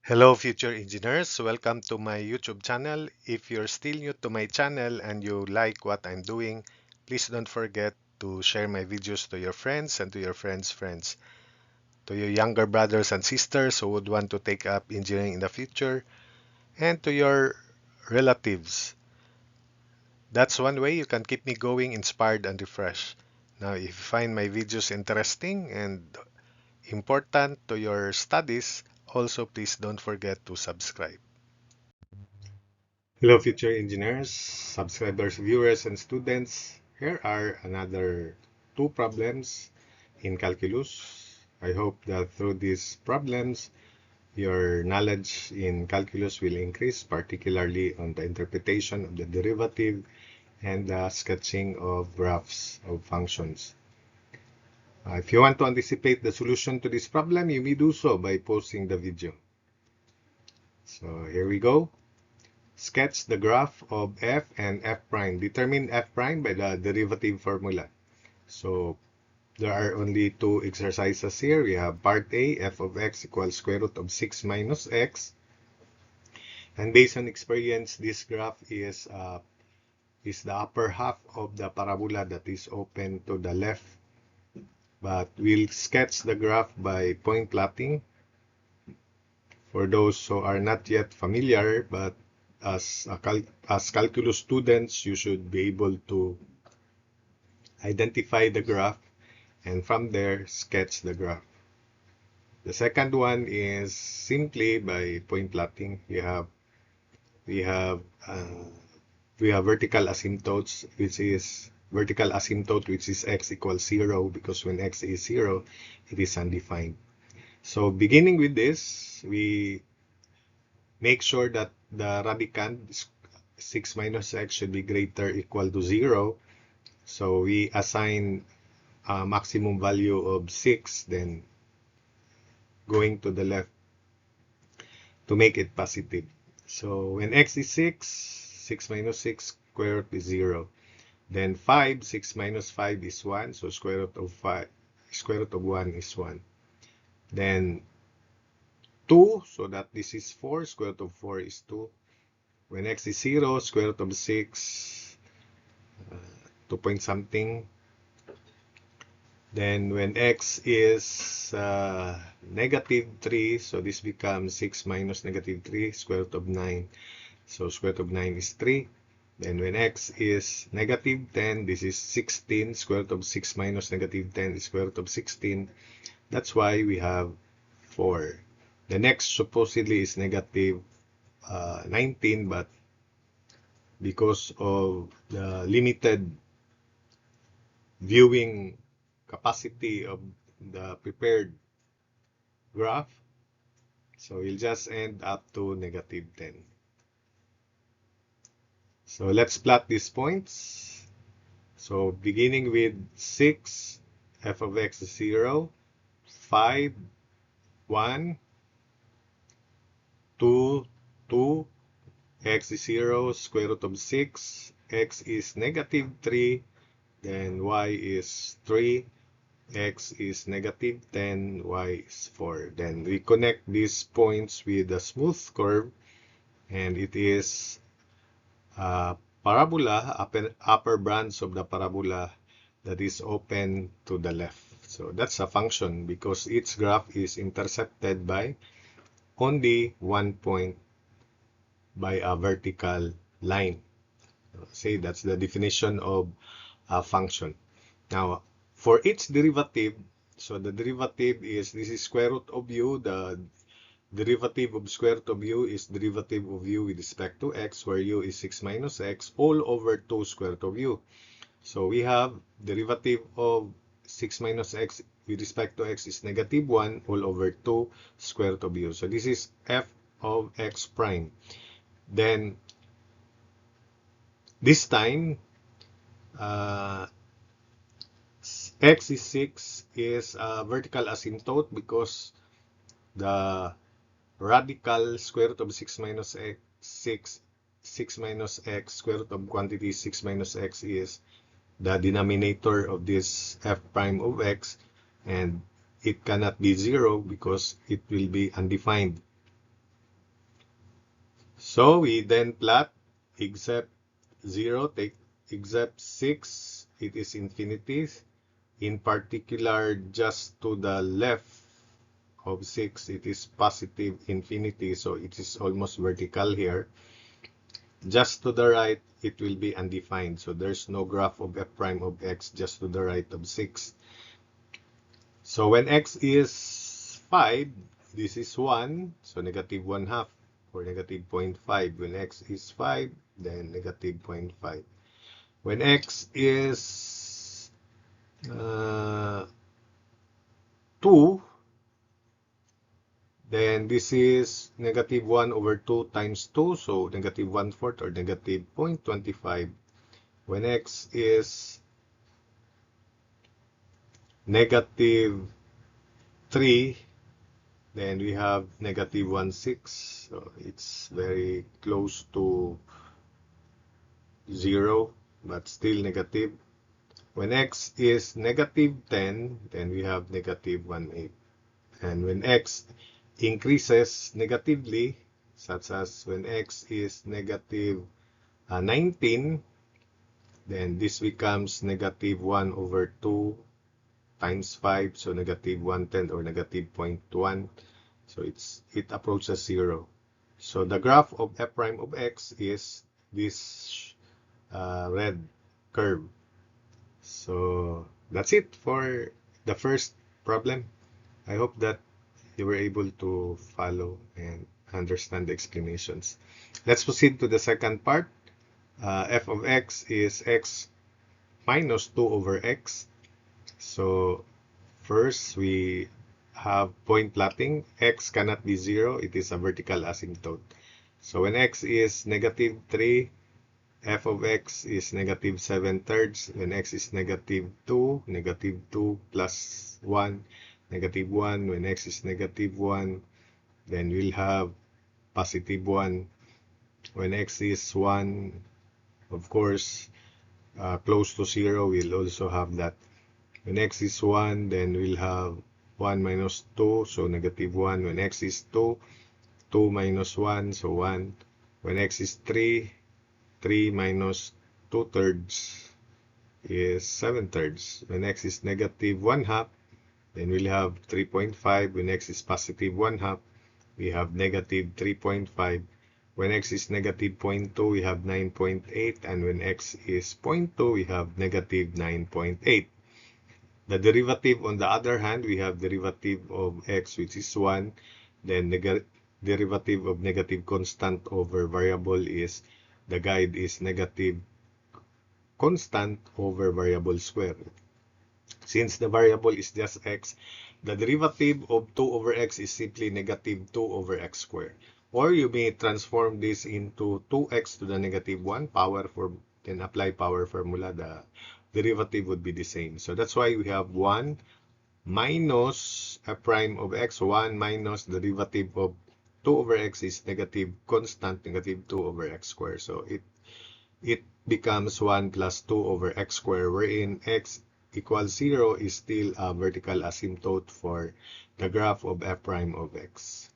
Hello, future engineers. Welcome to my YouTube channel. If you're still new to my channel and you like what I'm doing, please don't forget to share my videos to your friends and to your friends' friends, to your younger brothers and sisters who would want to take up engineering in the future, and to your relatives. That's one way you can keep me going, inspired, and refreshed. Now, if you find my videos interesting and important to your studies, also please don't forget to subscribe. Hello, future engineers, subscribers, viewers, and students. Here are another two problems in calculus. I hope that through these problems, your knowledge in calculus will increase, particularly on the interpretation of the derivative and the sketching of graphs of functions. If you want to anticipate the solution to this problem, you may do so by pausing the video. So here we go. Sketch the graph of f and f prime. Determine f prime by the derivative formula. So there are only two exercises here. We have part A, f of x equals square root of 6 minus x. And based on experience, this graph is the upper half of the parabola that is open to the left. But we'll sketch the graph by point plotting. For those who are not yet familiar, but as calculus students, you should be able to identify the graph and from there sketch the graph. The second one is simply by point plotting. We have vertical asymptotes, which is x equals 0, because when x is 0, it is undefined. So beginning with this, we make sure that the radicand 6 minus x should be greater equal to 0. So we assign a maximum value of 6, then going to the left to make it positive. So when x is 6, 6 minus 6, square root is 0. Then 5, 6 minus 5 is 1, so square root of 1 is 1. Then 2, so that this is 4, square root of 4 is 2. When x is 0, square root of 6, 2 point something. Then when x is negative 3, so this becomes 6 minus negative 3, square root of 9. So square root of 9 is 3. Then when x is negative 10, this is 16. Square root of 6 minus negative 10 is square root of 16. That's why we have 4. The next supposedly is negative 19, but because of the limited viewing capacity of the prepared graph, so we'll just end up to negative 10. So let's plot these points. So beginning with 6, f of x is 0, 5, 1, 2, 2, x is 0, square root of 6, x is negative 3, then y is 3, x is negative 10, y is 4. Then we connect these points with a smooth curve, and it is parabola, upper branch of the parabola that is open to the left. So that's a function because its graph is intercepted by only one point by a vertical line. Say that's the definition of a function. Now, for its derivative, so the derivative is, this is square root of u. The derivative of square root of u is derivative of u with respect to x, where u is 6 minus x, all over 2 square root of u. So we have derivative of 6 minus x with respect to x is negative 1 all over 2 square root of u. So this is f of x prime. Then this time, x is 6 is a vertical asymptote because the radical square root of 6 minus x, 6 minus x, square root of quantity 6 minus x is the denominator of this f prime of x, and it cannot be 0 because it will be undefined. So we then plot except 0, take except 6, it is infinity. In particular, just to the left of 6, it is positive infinity, so it is almost vertical here. Just to the right, it will be undefined, so there's no graph of f prime of x just to the right of 6. So when x is 5, this is 1, so negative 1 half, or negative 0.5. When x is 5, then negative 0.5. When x is 2, then this is negative 1 over 2 times 2, so negative 1/4 or negative 0.25. When x is negative 3, then we have negative 1/6, so it's very close to 0, but still negative. When x is negative 10, then we have negative 1/8. And when x increases negatively, such as when x is negative 19, then this becomes negative 1 over 2 times 5, so negative 1/10 or negative 0.1. So it approaches 0. So the graph of f prime of x is this red curve. So that's it for the first problem. I hope that you were able to follow and understand the explanations. Let's proceed to the second part. F of x is x minus 2 over x. So first we have point plotting. X cannot be 0. It is a vertical asymptote. So when x is negative 3, f of x is negative 7/3. When x is negative 2, negative 2 plus 1, negative 1. When x is negative 1, then we'll have positive 1. When x is 1, of course, close to 0, we'll also have that. When x is 1, then we'll have 1 minus 2, so negative 1. When x is 2, 2 minus 1, so 1. When x is 3, 3 minus 2/3 is 7/3. When x is negative 1/2, then we'll have 3.5. When x is positive 1/2, we have negative 3.5. When x is negative 0.2, we have 9.8. And when x is 0.2, we have negative 9.8. The derivative, on the other hand, we have derivative of x, which is 1. Then derivative of negative constant over variable is, the guide is negative constant over variable square. Since the variable is just x, the derivative of 2 over x is simply negative 2 over x squared. Or you may transform this into 2x to the negative 1 power form, then apply power formula. The derivative would be the same. So that's why we have 1 minus f prime of x. 1 minus the derivative of 2 over x is negative constant, negative 2 over x squared. So it becomes 1 plus 2 over x squared, wherein x equals 0 is still a vertical asymptote for the graph of f prime of x.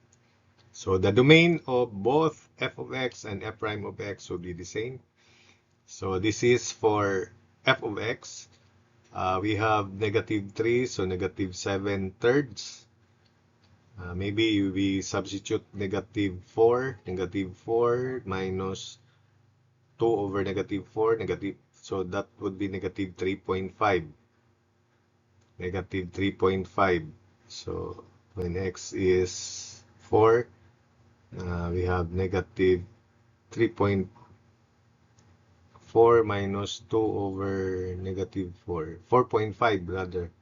So the domain of both f of x and f prime of x will be the same. So this is for f of x. We have negative 3, so negative 7/3. Maybe we substitute negative 4 minus 2 over negative 4, negative, so that would be negative 3.5. Negative 3.5. So when x is 4, we have negative 3.4 minus 2 over negative 4. 4.5 rather.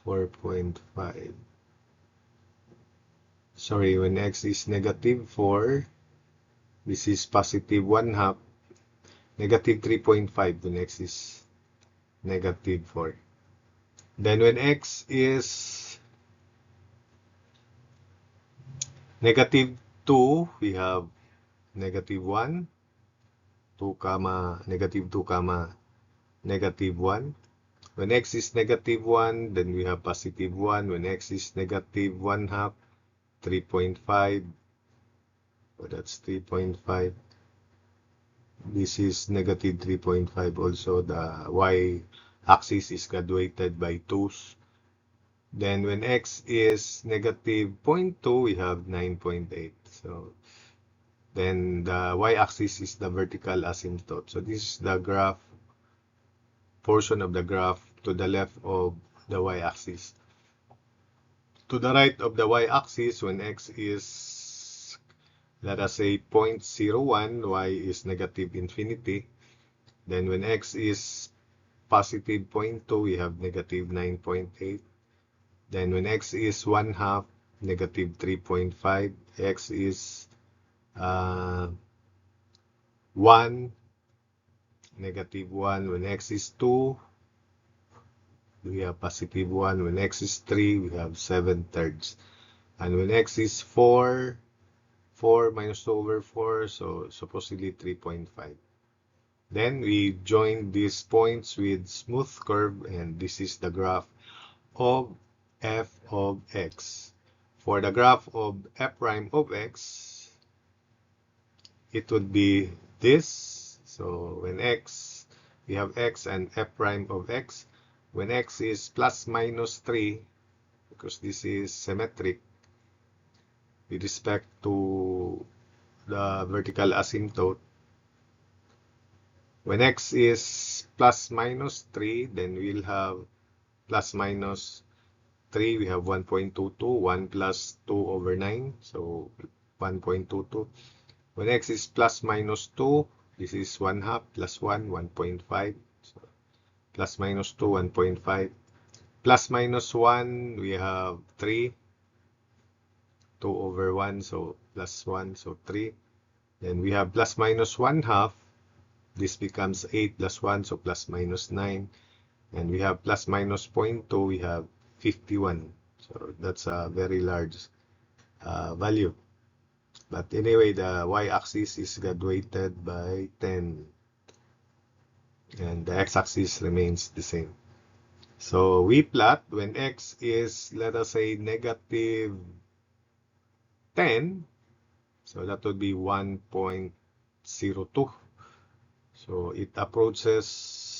4.5. Sorry, when x is negative 4, this is positive 1/2. Negative 3.5 when x is negative 4. Then when x is negative 2, we have negative 1, 2 comma, negative 2 comma, negative 1. When x is negative 1, then we have positive 1. When x is negative 1/2, 3.5. So that's 3.5. This is negative 3.5 also. The y-axis is graduated by 2's. Then when x is negative 0.2, we have 9.8. So then the y-axis is the vertical asymptote. So this is the graph, portion of the graph to the left of the y-axis. To the right of the y-axis, when x is, let us say, 0.01, y is negative infinity. Then when x is positive 0.2, we have negative 9.8. Then when x is 1/2, negative 3.5. X is 1, negative 1. When x is 2, we have positive 1. When x is 3, we have 7/3. And when x is 4, 4 minus 2 over 4, so supposedly 3.5. Then we join these points with smooth curve, and this is the graph of f of x. For the graph of f prime of x, it would be this. So when x, we have x and f prime of x. When x is plus minus 3, because this is symmetric with respect to the vertical asymptote. When x is plus minus 3, then we'll have plus minus 3, we have 1.22, 1 plus 2 over 9, so 1.22. When x is plus minus 2, this is 1/2 plus 1, 1.5. So plus minus 2, 1.5. Plus minus 1, we have 3. 2 over 1, so plus 1, so 3. Then we have plus minus 1/2. This becomes 8 plus 1, so plus minus 9. And we have plus minus 0.2, we have 51. So that's a very large value. But anyway, the y-axis is graduated by 10. And the x-axis remains the same. So we plot when x is, let us say, negative 10. So that would be 1.02. So it approaches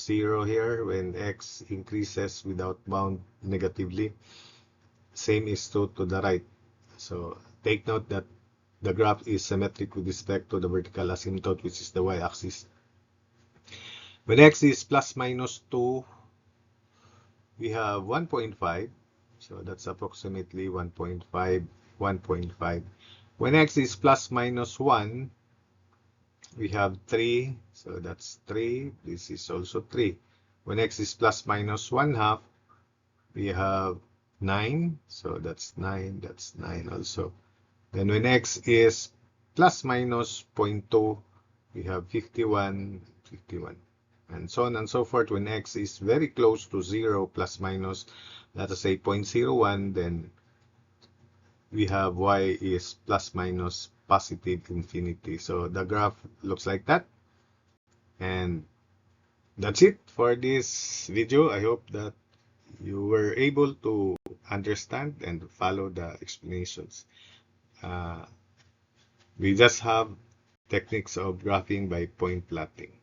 0 here when x increases without bound negatively. Same is true to the right. So take note that the graph is symmetric with respect to the vertical asymptote, which is the y-axis. When x is plus minus 2, we have 1.5. So that's approximately 1.5, 1.5. When x is plus minus 1, we have 3, so that's 3. This is also 3. When x is plus minus 1/2, we have 9, so that's 9, that's 9 also. Then when x is plus minus 0.2, we have 51, 51. And so on and so forth. When x is very close to 0, plus minus, let us say 0.01, then we have y is plus minus positive infinity. So the graph looks like that. And that's it for this video. I hope that you were able to understand and follow the explanations. We just have techniques of graphing by point plotting.